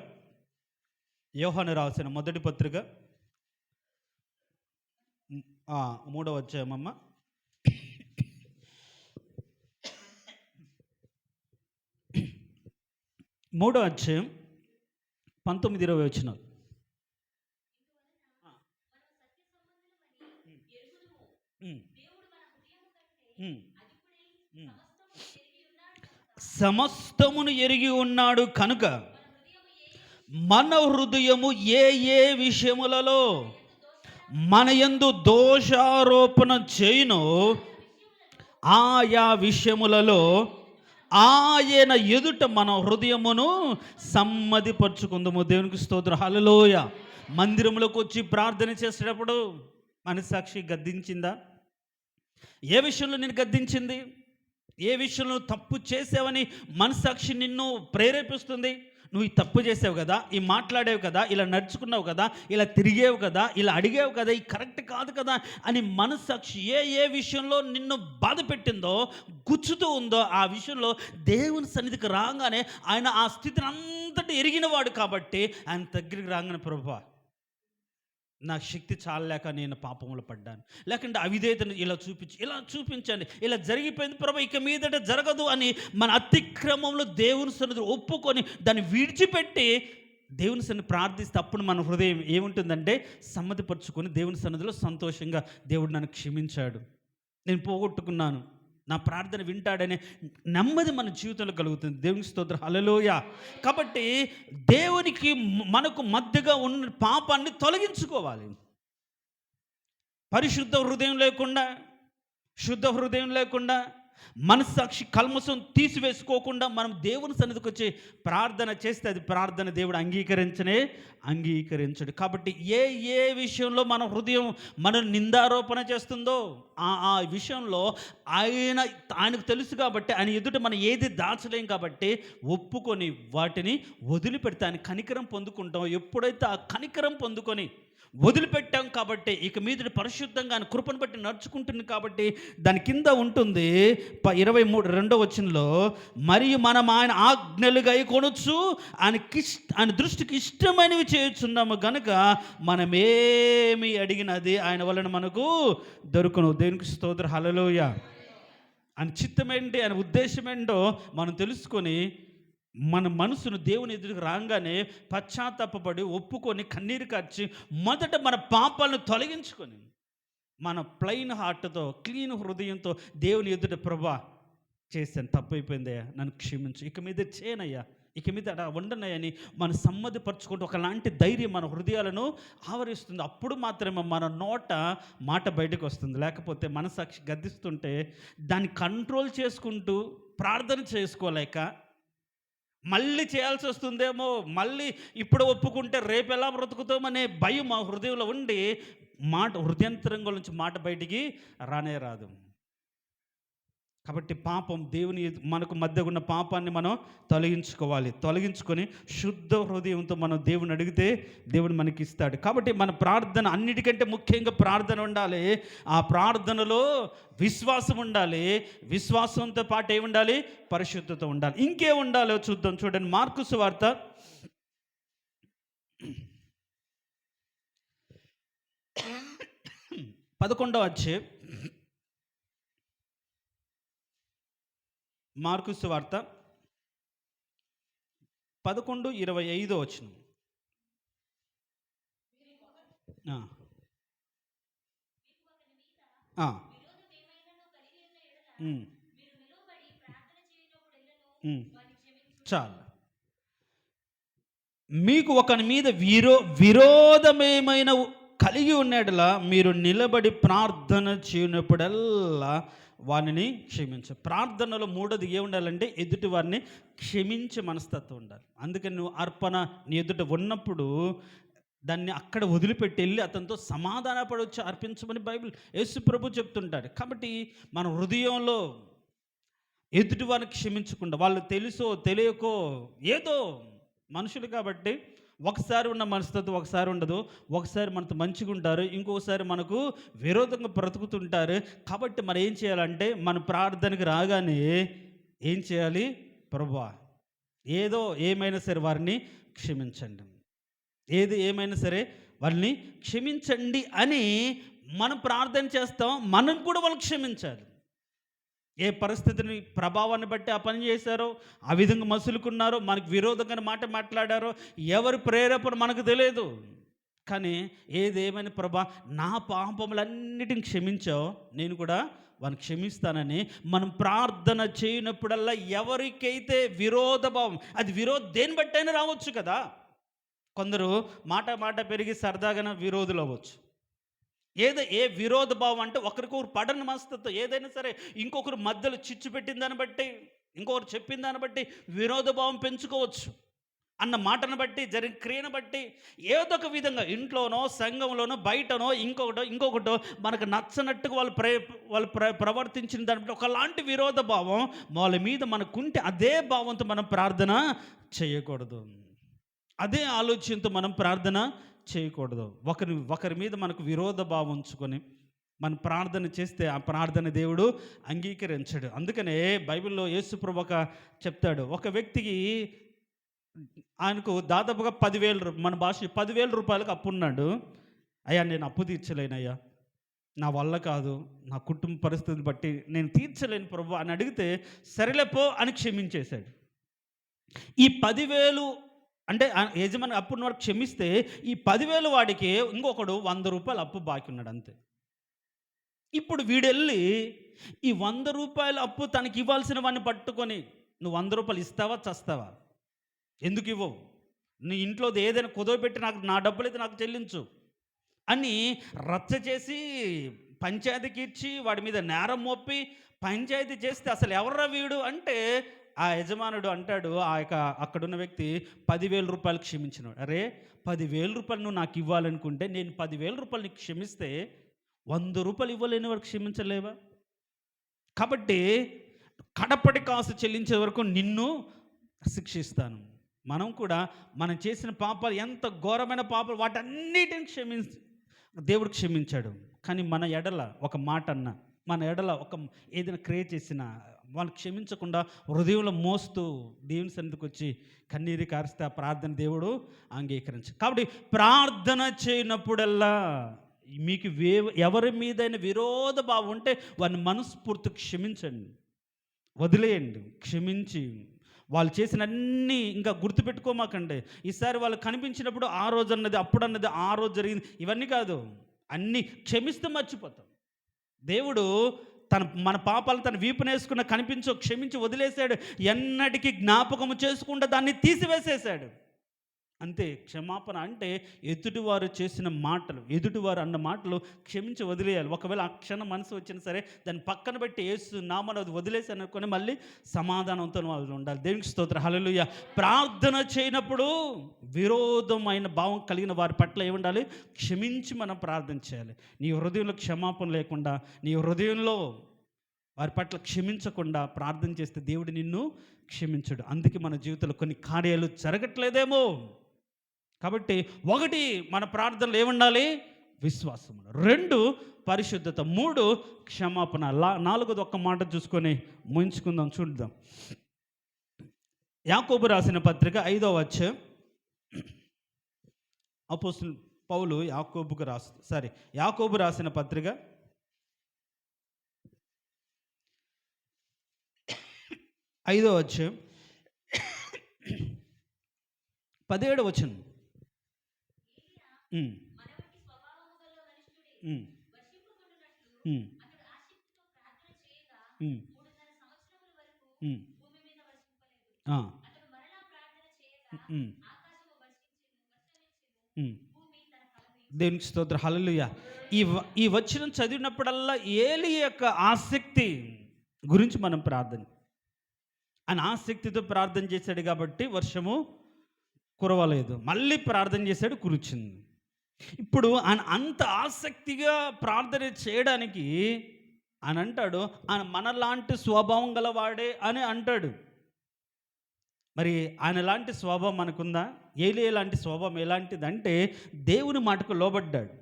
యోహాను రాసిన మొదటి పత్రిక 3వ అధ్యాయమమ్మ, 3వ అధ్యాయం 19-20 వచనాలు. సమస్తమును ఎరిగి ఉన్నాడు కనుక మన హృదయము ఏ ఏ విషయములలో మన యందు దోషారోపణ చేయునో ఆయా విషయములలో ఆయన ఎదుట మన హృదయమును సమ్మతిపరుచుకుందాము. దేవునికి స్తోత్రం, హల్లెలూయా. మందిరంలోకి వచ్చి ప్రార్థన చేసేటప్పుడు మనస్సాక్షి గద్దించిందా? ఏ విషయంలో నేను గద్దించింది? ఏ విషయంలో తప్పు చేసావని మనస్సాక్షి నిన్ను ప్రేరేపిస్తుంది? నువ్వు ఈ తప్పు చేసావు కదా, ఈ మాట్లాడేవు కదా, ఇలా నడుచుకున్నావు కదా, ఇలా తిరిగేవు కదా, ఇలా అడిగేవు కదా, ఈ కరెక్ట్ కాదు కదా అని మనస్సాక్షి ఏ ఏ విషయంలో నిన్ను బాధ పెట్టిందో, గుచ్చుతూ ఉందో, ఆ విషయంలో దేవుని సన్నిధికి రాగానే ఆయన ఆ స్థితిని అంతటి ఎరిగినవాడు కాబట్టి ఆయన దగ్గరికి రాగానే, ప్రభువా నా శక్తి చాలలేక నేను పాపంలో పడ్డాను, లేకుంటే అవిధేయతను ఇలా చూపించండి, ఇలా జరిగిపోయింది ప్రభు, ఇక మీదట జరగదు అని మన అతిక్రమంలో దేవుని సన్నిధి ఒప్పుకొని దాన్ని విడిచిపెట్టి దేవుని సన్నిధి ప్రార్థిస్తే అప్పుడు మన హృదయం ఏముంటుందంటే సమ్మతిపరుచుకొని దేవుని సన్నిధిలో సంతోషంగా, దేవుడు నన్ను క్షమించాడు, నేను పోగొట్టుకున్నాను, నా ప్రార్థన వింటాడనే నెమ్మది మన జీవితంలో కలుగుతుంది. దేవునికి స్తోత్రం, హల్లెలూయా. కాబట్టి దేవునికి మనకు మధ్యగా ఉన్న పాపాన్ని తొలగించుకోవాలి. పరిశుద్ధ హృదయం లేకుండా, శుద్ధ హృదయం లేకుండా, మనస్సాక్షి కల్మసం తీసివేసుకోకుండా మనం దేవుని సన్నిధికి వచ్చి ప్రార్థన చేస్తే అది ప్రార్థన దేవుడు అంగీకరించడు. కాబట్టి ఏ ఏ విషయంలో మన హృదయం మన నిందారోపణ చేస్తుందో ఆ విషయంలో ఆయనకు తెలుసు కాబట్టి, ఆయన ఎదుట మనం ఏది దాచలేం కాబట్టి ఒప్పుకొని వాటిని వదిలిపెడితే ఆయన కనికరం పొందుకుంటాం. ఎప్పుడైతే ఆ కనికరం పొందుకొని వదిలిపెట్టాం కాబట్టి ఇక మీద పరిశుద్ధంగా ఆయన కృపను బట్టి నడుచుకుంటుంది కాబట్టి దాని కింద ఉంటుంది 22వ వచనంలో, మరియు మనం ఆయన ఆజ్ఞలుగా కొనొచ్చు, ఆయన దృష్టికి ఇష్టమైనవి చేయుచున్నాము గనుక మనమేమి అడిగినది ఆయన వలన మనకు దొరుకును. దేవునికి స్తోత్రం, హల్లెలూయా. ఆయన చిత్తం ఏంటి, ఆయన ఉద్దేశం ఏంటో మనం తెలుసుకొని మన మనసును దేవుని ఎదురుకు రాగానే పశ్చాత్తాపపడి ఒప్పుకొని కన్నీరు కార్చి మొదట మన పాపాలను తొలగించుకొని మన ప్లెయిన్ హార్ట్తో క్లీన్ హృదయంతో దేవుని ఎదుట ప్రభా చేశాను, తప్పు అయిపోయిందయ్యా, నన్ను క్షమించు, ఇక మీద చేయనయ్యా, ఇక మీద అలా ఉండనయ్యని మనం సమ్మతిపరచుకుంటూ ఒకలాంటి ధైర్యం మన హృదయాలను ఆవరిస్తుంది. అప్పుడు మాత్రమే మన నోట మాట బయటకు వస్తుంది. లేకపోతే మనసాక్షి గద్దిస్తుంటే దాన్ని కంట్రోల్ చేసుకుంటూ ప్రార్థన చేసుకోలేక మళ్ళీ చేయాల్సి వస్తుందేమో, మళ్ళీ ఇప్పుడు ఒప్పుకుంటే రేపు ఎలా బ్రతుకుతామనే భయం మా హృదయంలో ఉండి మాట హృదయంతరంగం నుంచి మాట బయటికి రానే రాదు. కాబట్టి పాపం దేవుని మనకు మధ్య ఉన్న పాపాన్ని మనం తొలగించుకోవాలి. తొలగించుకొని శుద్ధ హృదయంతో మనం దేవుని అడిగితే దేవుడు మనకి ఇస్తాడు. కాబట్టి మన ప్రార్థన అన్నిటికంటే ముఖ్యంగా ప్రార్థన ఉండాలి. ఆ ప్రార్థనలో విశ్వాసం ఉండాలి. విశ్వాసంతో పాటు ఏమి ఉండాలి? పరిశుద్ధత ఉండాలి. ఇంకే ఉండాలో చూద్దాం. చూడండి, మార్కు సువార్త 11వ అధ్యాయం. మార్కు సువార్త 11:25 వచనం. చాలు. మీకు ఒకని మీద విరోధమేమైనా కలిగి ఉన్నట్లా మీరు నిలబడి ప్రార్థన చేయనప్పుడల్లా వారిని క్షమించు. ప్రార్థనలో మూడోది ఏముండాలంటే ఎదుటి వారిని క్షమించే మనస్తత్వం ఉండాలి. అందుకని నువ్వు అర్పణ నీ ఎదుట ఉన్నప్పుడు దాన్ని అక్కడ వదిలిపెట్టి వెళ్ళి అతనితో సమాధానపడవచ్చు, అర్పించమని బైబిల్ యేసు ప్రభు చెప్తుంటాడు. కాబట్టి మన హృదయంలో ఎదుటి వారిని క్షమించకుండా, వాళ్ళు తెలుసో తెలియకో ఏదో మనుషులు కాబట్టి ఒకసారి ఉన్న మనస్తత్వం ఒకసారి ఉండదు. ఒకసారి మనతో మంచిగా ఉంటారు, ఇంకొకసారి మనకు విరోధంగా బ్రతుకుతుంటారు. కాబట్టి మనం ఏం చేయాలంటే మన ప్రార్థనకి రాగానే ఏం చేయాలి? ప్రభువా ఏదో ఏమైనా సరే వారిని క్షమించండి, ఏది ఏమైనా సరే వారిని క్షమించండి అని మనం ప్రార్థన చేస్తాం. మనం కూడా వాళ్ళని క్షమించాలి. ఏ పరిస్థితిని ప్రభావాన్ని బట్టి ఆ పని చేశారో, ఆ విధంగా మసులుకున్నారో, మనకు విరోధంగా మాట మాట్లాడారో, ఎవరి ప్రేరేపణ మనకు తెలియదు. కానీ ఏదేమైనా ప్రభా నా పాపములన్నిటిని క్షమించావు, నేను కూడా వారిని క్షమిస్తానని మనం ప్రార్థన చేయనప్పుడల్లా ఎవరికైతే విరోధ భావం, అది దేన్ని బట్టి అయినా రావచ్చు కదా. కొందరు మాట పెరిగి సరదాగా విరోధులు అవ్వచ్చు. ఏ విరోధ భావం అంటే ఒకరికొకరు పడని మనస్తత్వం, ఏదైనా సరే ఇంకొకరు మధ్యలో చిచ్చు పెట్టిన దాన్ని బట్టి, ఇంకొకరు చెప్పిన దాన్ని బట్టి విరోధ భావం పెంచుకోవచ్చు. అన్న మాటను బట్టి, జరిగిన క్రియను బట్టి, ఏదో ఒక విధంగా ఇంట్లోనో సంఘంలోనో బయటనో ఇంకొకటో మనకు నచ్చనట్టుగా వాళ్ళు ప్రవర్తించిన దాన్ని బట్టి ఒకలాంటి విరోధ భావం వాళ్ళ మీద మనకుంటే అదే భావంతో మనం ప్రార్థన చేయకూడదు. అదే ఆలోచనతో మనం ప్రార్థన చేయకూడదు. ఒకరి మీద మనకు విరోధ భావం ఉంచుకొని మనం ప్రార్థన చేస్తే ఆ ప్రార్థన దేవుడు అంగీకరించడు. అందుకనే బైబిల్లో యేసుప్రభు చెప్తాడు, ఒక వ్యక్తికి ఆయనకు దాదాపుగా 10,000, మన భాష 10,000 రూపాయలకు అప్పు ఉన్నాడు. అయ్యా నేను అప్పు తీర్చలేనయ్యా, నా వల్ల కాదు, నా కుటుంబ పరిస్థితిని బట్టి నేను తీర్చలేను ప్రభు అని అడిగితే సరేలేపో అని క్షమించేశాడు. ఈ 10,000 అంటే యజమాని అప్పున్న వాడికి క్షమిస్తే ఈ 10,000 వాడికి ఇంకొకడు 100 రూపాయలు అప్పు బాకీ ఉన్నాడు అంతే. ఇప్పుడు వీడెళ్ళి ఈ 100 రూపాయల అప్పు తనకి ఇవ్వాల్సిన వాడిని పట్టుకొని నువ్వు 100 రూపాయలు ఇస్తావా చస్తావా, ఎందుకు ఇవ్వవు, నీ ఇంట్లో ఏదైనా కుదవబెట్టి నా డబ్బులు అయితే నాకు చెల్లించు అని రచ్చ చేసి పంచాయతీకి ఇచ్చి వాడి మీద నేరం మోపి పంచాయతీ చేస్తే అసలు ఎవర్రా వీడు అంటే ఆ యజమానుడు అంటాడు, అక్కడున్న వ్యక్తి 10,000 రూపాయలు క్షమించినాడు. అరే 10,000 రూపాయలు నువ్వు నాకు ఇవ్వాలనుకుంటే నేను 10,000 రూపాయలు నీకు క్షమిస్తే 100 రూపాయలు ఇవ్వలేని వాడు క్షమించలేవా? కాబట్టి కడపటి కాసు చెల్లించే వరకు నిన్ను శిక్షిస్తాను. మనం కూడా మనం చేసిన పాపాలు ఎంత ఘోరమైన పాపాలు వాటన్నిటిని దేవుడు క్షమించాడు. కానీ మన ఎడల ఒక మాట అన్న, మన ఎడల ఒక ఏదైనా క్రియ చేసిన వాళ్ళు క్షమించకుండా హృదయంలో మోస్తూ దేవుని సన్నిధికి వచ్చి కన్నీరు కారిస్తే ఆ ప్రార్థన దేవుడు అంగీకరించు. కాబట్టి ప్రార్థన చేయనప్పుడల్లా మీకు ఎవరి మీదైనా విరోధ భావం ఉంటే వారిని మనస్ఫూర్తి క్షమించండి. వదిలేయండి, క్షమించి వాళ్ళు చేసిన అన్నీ ఇంకా గుర్తుపెట్టుకోమాకండి. ఈసారి వాళ్ళు కనిపించినప్పుడు ఆ రోజు అన్నది, అప్పుడు అన్నది, ఆ రోజు జరిగింది, ఇవన్నీ కాదు. అన్నీ క్షమిస్తే మర్చిపోతాం. దేవుడు మన పాపాలు తన వీపునేసుకున్న కనిపించో క్షమించి వదిలేశాడు. ఎన్నటికీ జ్ఞాపకము చేసుకుంటే దాన్ని తీసివేసేశాడు. అంతే. క్షమాపణ అంటే ఎదుటివారు చేసిన మాటలు, ఎదుటివారు అన్న మాటలు క్షమించి వదిలేయాలి. ఒకవేళ ఆ క్షణం మనసు వచ్చినా సరే దాన్ని పక్కన పెట్టి యేసు నామమున అది వదిలేసాను అనుకొని మళ్ళీ సమాధానంతో వాళ్ళు ఉండాలి. దేవునికి స్తోత్రం, హల్లెలూయా. ప్రార్థన చేయనప్పుడు విరోధమైన భావం కలిగిన వారి పట్ల ఏముండాలి? క్షమించి మనం ప్రార్థన చేయాలి. నీ హృదయంలో క్షమాపణ లేకుండా, నీ హృదయంలో వారి పట్ల క్షమించకుండా ప్రార్థన చేస్తే దేవుడు నిన్ను క్షమించడు. అందుకే మన జీవితంలో కొన్ని కార్యాలు జరగట్లేదేమో. కాబట్టి ఒకటి, మన ప్రార్థనలు ఏముండాలి? విశ్వాసం. రెండు, పరిశుద్ధత. మూడు, క్షమాపణ. నాలుగోది ఒక్క మాట చూసుకొని ముగించుకుందాం, చూద్దాం. యాకోబు రాసిన పత్రిక 5వ అధ్యాయం. అపోస్తలుడు పౌలు యాకోబు రాసిన పత్రిక 5వ అధ్యాయం 17వ వచనం. దేవునికి స్తోత్రం, హల్లెలూయా. ఈ వచనం చదివినప్పుడల్లా ఏలి యొక్క ఆసక్తి గురించి మనం ప్రార్థన, ఆయన ఆసక్తితో ప్రార్థన చేశాడు కాబట్టి వర్షము కురవలేదు. మళ్ళీ ప్రార్థన చేశాడు, కురిచింది. ఇప్పుడు ఆయన అంత ఆసక్తిగా ప్రార్థన చేయడానికి ఆయన అంటాడు, ఆయన మనలాంటి స్వభావం గలవాడే అని అంటాడు. మరి ఆయన లాంటి స్వభావం మనకుందా? ఏలియా లాంటి స్వభావం ఎలాంటిదంటే దేవుని మాటకు లోబడ్డాడు.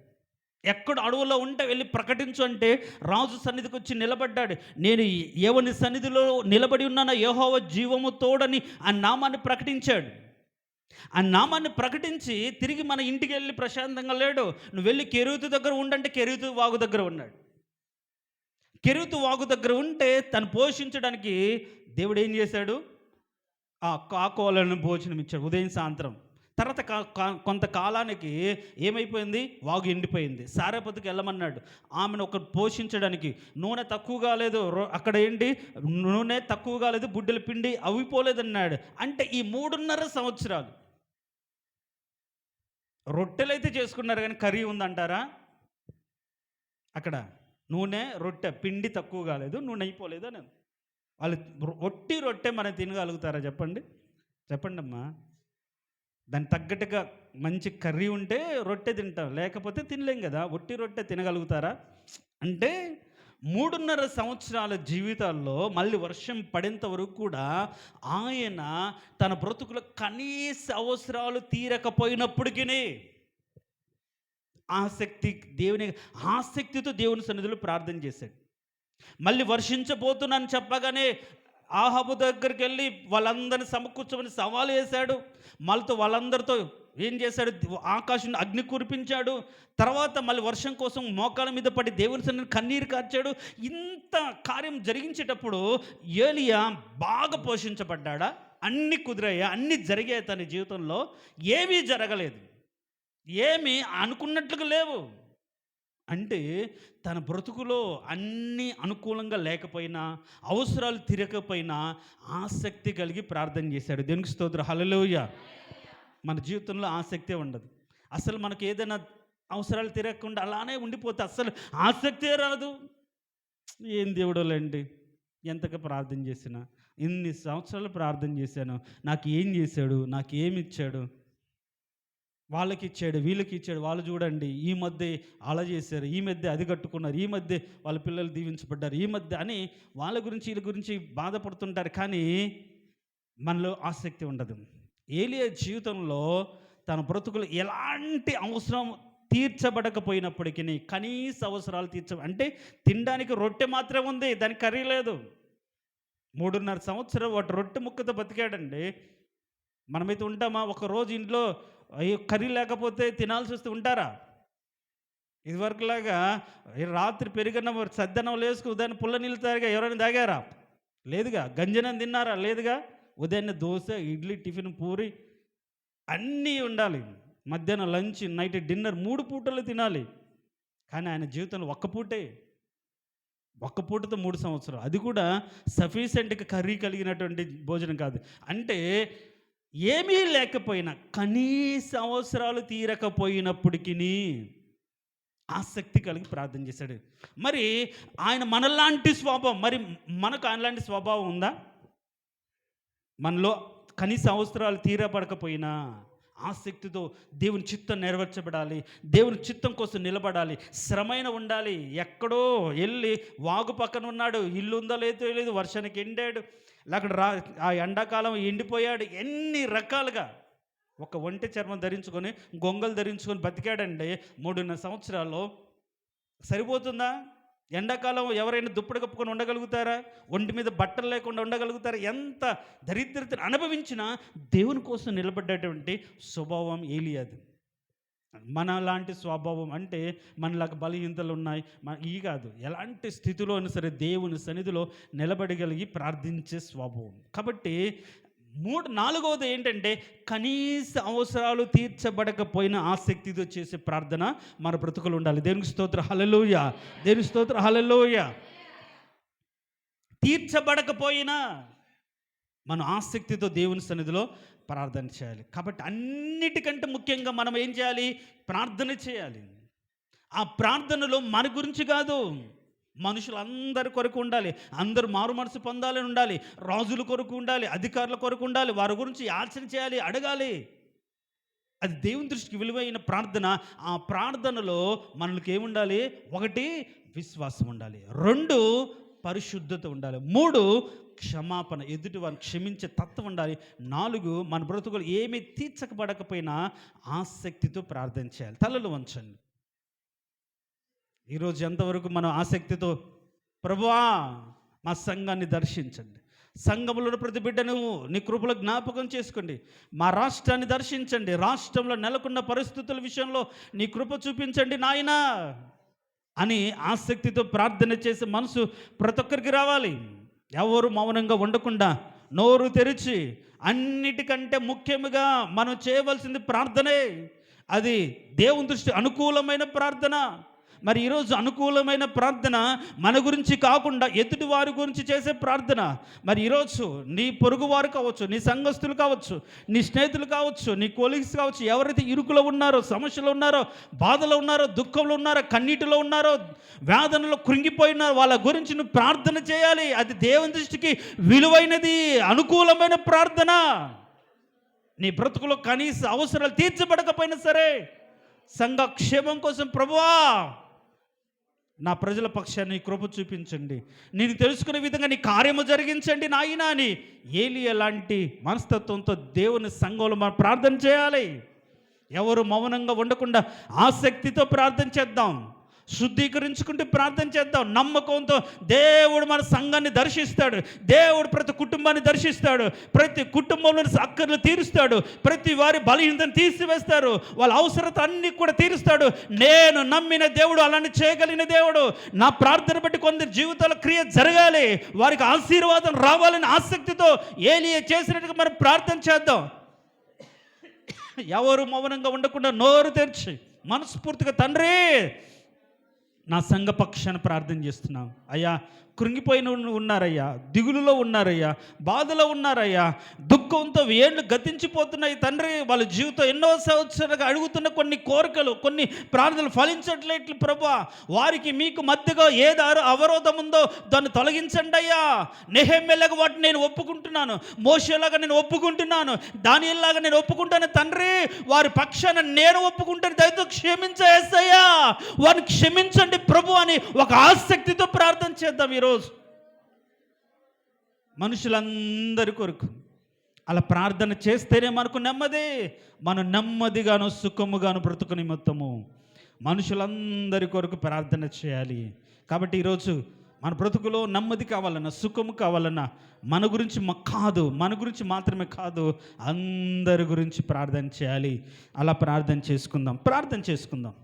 ఎక్కడ అడవులో ఉంటే వెళ్ళి ప్రకటించు అంటే రాజు సన్నిధికి వచ్చి నిలబడ్డాడు. నేను ఎవని సన్నిధిలో నిలబడి ఉన్నానో యెహోవా జీవము తోడని ఆ నామాన్ని ప్రకటించాడు. ఆ నామాన్ని ప్రకటించి తిరిగి మన ఇంటికి వెళ్ళి ప్రశాంతంగా లేడు. నువ్వు వెళ్ళి కెరీతు దగ్గర ఉండంటే కెరీతు వాగు దగ్గర ఉన్నాడు. కెరీతు వాగు దగ్గర ఉంటే తను పోషించడానికి దేవుడు ఏం చేశాడు? ఆ కాకోలను భోజనం ఇచ్చాడు ఉదయం సాయంత్రం. తర్వాత కొంతకాలానికి ఏమైపోయింది? వాగు ఎండిపోయింది. సారేపతికి వెళ్ళమన్నాడు. ఆమెను ఒక పోషించడానికి నూనె తక్కువగా లేదు, అక్కడ ఏంటి నూనె తక్కువగా లేదు, బుడ్డల పిండి అవిపోలేదన్నాడు. అంటే ఈ 3.5 సంవత్సరాలు రొట్టెలైతే చేసుకున్నారు కానీ కర్రీ ఉందంటారా? అక్కడ నూనె, రొట్టె, పిండి తక్కువ కాలేదు, నూనె అయిపోలేదు అని. వాళ్ళు ఒట్టి రొట్టె మనం తినగలుగుతారా? చెప్పండి అమ్మా. దానికి తగ్గట్టుగా మంచి కర్రీ ఉంటే రొట్టె తింటాం, లేకపోతే తినలేం కదా. ఒట్టి రొట్టె తినగలుగుతారా? అంటే 3.5 సంవత్సరాల జీవితాల్లో మళ్ళీ వర్షం పడేంత వరకు కూడా ఆయన తన బ్రతుకులో కనీస అవసరాలు తీరకపోయినప్పటికీ ఆసక్తితో దేవుని సన్నిధిలో ప్రార్థన చేశాడు. మళ్ళీ వర్షించబోతున్నాను చెప్పగానే ఆహాబు దగ్గరికి వెళ్ళి వాళ్ళందరినీ సమకూర్చమని సవాలు వేశాడు. వాళ్ళందరితో ఏం చేశాడు? ఆకాశం అగ్ని కురిపించాడు. తర్వాత మళ్ళీ వర్షం కోసం మోకాల మీద పడి దేవుని సన్నిధిని కన్నీరు కార్చాడు. ఇంత కార్యం జరిగించేటప్పుడు ఏలియా బాగా పోషించబడ్డా? అన్నీ కుదిరాయా? అన్నీ జరిగాయి తన జీవితంలో? ఏమీ జరగలేదు, ఏమీ అనుకున్నట్లుగా లేవు. అంటే తన బ్రతుకులో అన్నీ అనుకూలంగా లేకపోయినా, అవసరాలు తీరకపోయినా ఆసక్తి కలిగి ప్రార్థన చేశాడు. దేవునికి స్తోత్రం, హల్లెలూయా. మన జీవితంలో ఆసక్తే ఉండదు. అసలు మనకు ఏదైనా అవసరాలు తీరకుండా అలానే ఉండిపోతే అసలు ఆసక్తే రాదు. ఏం దేవుడోలేండి, ఎంతగా ప్రార్థన చేసినా, ఇన్ని సంవత్సరాలు ప్రార్థన చేశాను, నాకు ఏం చేశాడు, నాకు ఏమి ఇచ్చాడు, వాళ్ళకి ఇచ్చాడు, వీళ్ళకి ఇచ్చాడు, వాళ్ళు చూడండి ఈ మధ్య అలా చేశారు, ఈ మధ్య అది కట్టుకున్నారు, ఈ మధ్య వాళ్ళ పిల్లలు దీవించబడ్డారు, ఈ మధ్య అని వాళ్ళ గురించి వీళ్ళ గురించి బాధపడుతుంటారు. కానీ మనలో ఆసక్తి ఉండదు. ఏలియా జీవితంలో తన బ్రతుకులు ఎలాంటి అవసరం తీర్చబడకపోయినప్పటికీ కనీస అవసరాలు అంటే తినడానికి రొట్టె మాత్రమే ఉంది, దానికి కర్రీ లేదు. 3.5 సంవత్సరం వాటి రొట్టె ముక్కతో బతికాడండి. మనమైతే ఉంటామా? ఒకరోజు ఇంట్లో కర్రీ లేకపోతే తినాల్సి వస్తే ఉంటారా? ఇదివరకులాగా రాత్రి పెరిగన్నం సద్దన్నం వేసుకుని దాన్ని పుల్ల నీళ్ళు తాగా ఎవరైనా తాగారా? లేదుగా. గంజనం తిన్నారా? లేదుగా. ఉదయాన్నే దోస, ఇడ్లీ, టిఫిన్, పూరి అన్నీ ఉండాలి. మధ్యాహ్నం లంచ్, నైట్ డిన్నర్ 3 పూటలు తినాలి. కానీ ఆయన జీవితంలో ఒక్క పూటతో 3 సంవత్సరాలు, అది కూడా సఫిషియెంట్గా కర్రీ కలిగినటువంటి భోజనం కాదు. అంటే ఏమీ లేకపోయినా, కనీస అవసరాలు తీరకపోయినప్పటికీ ఆసక్తి కలిగి ప్రార్థన చేశాడు. మరి ఆయన మనలాంటి స్వభావం, మరి మనకు ఆయనలాంటి స్వభావం ఉందా? మనలో కనీస అవసరాలు తీరపడకపోయినా ఆసక్తితో దేవుని చిత్తం నెరవేర్చబడాలి, దేవుని చిత్తం కోసం నిలబడాలి, శ్రమైన ఉండాలి. ఎక్కడో వెళ్ళి వాగు పక్కన ఉన్నాడు, ఇల్లు ఉందో లేదో లేదు, వర్షానికి ఎండాడు, లేకపోతే ఆ ఎండాకాలం ఎండిపోయాడు, ఎన్ని రకాలుగా ఒక ఒంటె చర్మం ధరించుకొని, గొంగలు ధరించుకొని బతికాడండి 3.5 సంవత్సరాల్లో. సరిపోతుందా? ఎండాకాలం ఎవరైనా దుప్పటి కప్పుకొని ఉండగలుగుతారా? ఒంటి మీద బట్టలు లేకుండా ఉండగలుగుతారా? ఎంత దరిద్రతను అనుభవించినా దేవుని కోసం నిలబడ్డటువంటి స్వభావం ఏలియాది. మనలాంటి స్వభావం అంటే మనలాగా బలహీనతలు ఉన్నాయి ఈ కాదు, ఎలాంటి స్థితిలో అయినా సరే దేవుని సన్నిధిలో నిలబడగలిగి ప్రార్థించే స్వభావం. కాబట్టి నాలుగవది ఏంటంటే, కనీస అవసరాలు తీర్చబడకపోయిన ఆసక్తితో చేసే ప్రార్థన మన బ్రతుకులు ఉండాలి. దేవునికి స్తోత్రం, హల్లెలూయా. దేవునికి స్తోత్రం, హల్లెలూయా. తీర్చబడకపోయినా మనం ఆసక్తితో దేవుని సన్నిధిలో ప్రార్థన చేయాలి. కాబట్టి అన్నిటికంటే ముఖ్యంగా మనం ఏం చేయాలి? ప్రార్థన చేయాలి. ఆ ప్రార్థనలో మన గురించి కాదు, మనుషులందరి కొరకు ఉండాలి. అందరూ మారు మనసు పొందాలని ఉండాలి. రాజుల కొరకు ఉండాలి, అధికారుల కొరకు ఉండాలి. వారి గురించి యాచన చేయాలి, అడగాలి. అది దేవుని దృష్టికి విలువైన ప్రార్థన. ఆ ప్రార్థనలో మనకి ఏముండాలి? 1 విశ్వాసం ఉండాలి, 2 పరిశుద్ధత ఉండాలి, 3 క్షమాపణ, ఎదుటి వారిని క్షమించే తత్వం ఉండాలి, 4 మన బ్రతుకులు ఏమీ తీర్చకబడకపోయినా ఆసక్తితో ప్రార్థన చేయాలి. తలలు వంచండి. ఈరోజు ఎంతవరకు మనం ఆసక్తితో, ప్రభువా మా సంఘాన్ని దర్శించండి, సంఘంలో ప్రతి బిడ్డను నీ కృపలో జ్ఞాపకం చేసుకోండి, మా రాష్ట్రాన్ని దర్శించండి, రాష్ట్రంలో నెలకొన్న పరిస్థితుల విషయంలో నీ కృప చూపించండి నాయనా అని ఆసక్తితో ప్రార్థన చేసే మనసు ప్రతి ఒక్కరికి రావాలి. ఎవరు మౌనంగా ఉండకుండా నోరు తెరిచి, అన్నిటికంటే ముఖ్యంగా మనం చేయవలసింది ప్రార్థనే. అది దేవుని దృష్టి అనుకూలమైన ప్రార్థన. మరి ఈరోజు అనుకూలమైన ప్రార్థన మన గురించి కాకుండా ఎదుటి వారి గురించి చేసే ప్రార్థన. మరి ఈరోజు నీ పొరుగు వారు కావచ్చు, నీ సంఘస్థులు కావచ్చు, నీ స్నేహితులు కావచ్చు, నీ కొలీగ్స్ కావచ్చు, ఎవరైతే ఇరుకులో ఉన్నారో, సమస్యలు ఉన్నారో, బాధలో ఉన్నారో, దుఃఖంలో ఉన్నారో, కన్నీటిలో ఉన్నారో, వేదనలో కృంగిపోయినారో, వాళ్ళ గురించి నువ్వు ప్రార్థన చేయాలి. అది దేవుని దృష్టికి విలువైనది, అనుకూలమైన ప్రార్థన. నీ బ్రతుకులో కనీస అవసరాలు తీర్చబడకపోయినా సరే సంఘ క్షేమం కోసం, ప్రభువా నా ప్రజల పక్షాన్ని కృప చూపించండి, నేను తెలుసుకునే విధంగా నీ కార్యము జరిగించండి నాయనా అని ఏలియా లాంటి మనస్తత్వంతో దేవుని సంఘంలో మనం ప్రార్థన చేయాలి. ఎవరు మౌనంగా ఉండకుండా ఆసక్తితో ప్రార్థన చేద్దాం, శుద్ధీకరించుకుంటూ ప్రార్థన చేద్దాం. నమ్మకంతో దేవుడు మన సంఘాన్ని దర్శిస్తాడు, దేవుడు ప్రతి కుటుంబాన్ని దర్శిస్తాడు, ప్రతి కుటుంబంలోని అక్కర్లు తీరుస్తాడు, ప్రతి వారి బలహీనతను తీసివేస్తారు, వాళ్ళ అవసరత అన్ని కూడా తీరుస్తాడు. నేను నమ్మిన దేవుడు అలాంటి చేయగలిగిన దేవుడు. నా ప్రార్థన బట్టి కొందరి జీవితాల క్రియ జరగాలి, వారికి ఆశీర్వాదం రావాలని ఆసక్తితో ఏలియా చేసినట్టుగా మనం ప్రార్థన చేద్దాం. ఎవరు మౌనంగా ఉండకుండా నోరు తెరిచి మనస్ఫూర్తిగా, తండ్రి నా సంఘ పక్షాన్ని ప్రార్థన చేస్తున్నాం అయ్యా, కృంగిపోయిన ఉన్నారయ్యా, దిగులులో ఉన్నారయ్యా, బాధలో ఉన్నారయ్యా, దుఃఖంతో ఏళ్ళు గతించిపోతున్నాయి తండ్రి. వాళ్ళ జీవితం ఎన్నో సంవత్సరాలుగా అడుగుతున్న కొన్ని కోరికలు, కొన్ని ప్రార్థనలు ఫలించట్లేదు ప్రభువా. వారికి మీకు మధ్యగా ఏది అవరోధం ఉందో దాన్ని తొలగించండి అయ్యా. నెహెమ్యాలాగా వాటిని నేను ఒప్పుకుంటున్నాను, మోషేలాగా నేను ఒప్పుకుంటున్నాను, దానియేలులాగా నేను ఒప్పుకుంటాను తండ్రి. వారి పక్షాన నేను ఒప్పుకుంటాను, దయతో క్షమించేసయ్యా, వారిని క్షమించండి ప్రభు అని ఒక ఆసక్తితో ప్రార్థన చేద్దాం. ఈరోజు మనుషులందరి కొరకు అలా ప్రార్థన చేస్తేనే మనకు నెమ్మది, మనం నెమ్మదిగాను సుఖముగాను బ్రతుకు నిమిత్తము మనుషులందరి కొరకు ప్రార్థన చేయాలి. కాబట్టి ఈరోజు మన బ్రతుకులో నెమ్మది కావాలన్నా, సుఖము కావాలన్నా మన గురించి మాత్రమే కాదు, అందరి గురించి ప్రార్థన చేయాలి. అలా ప్రార్థన చేసుకుందాం.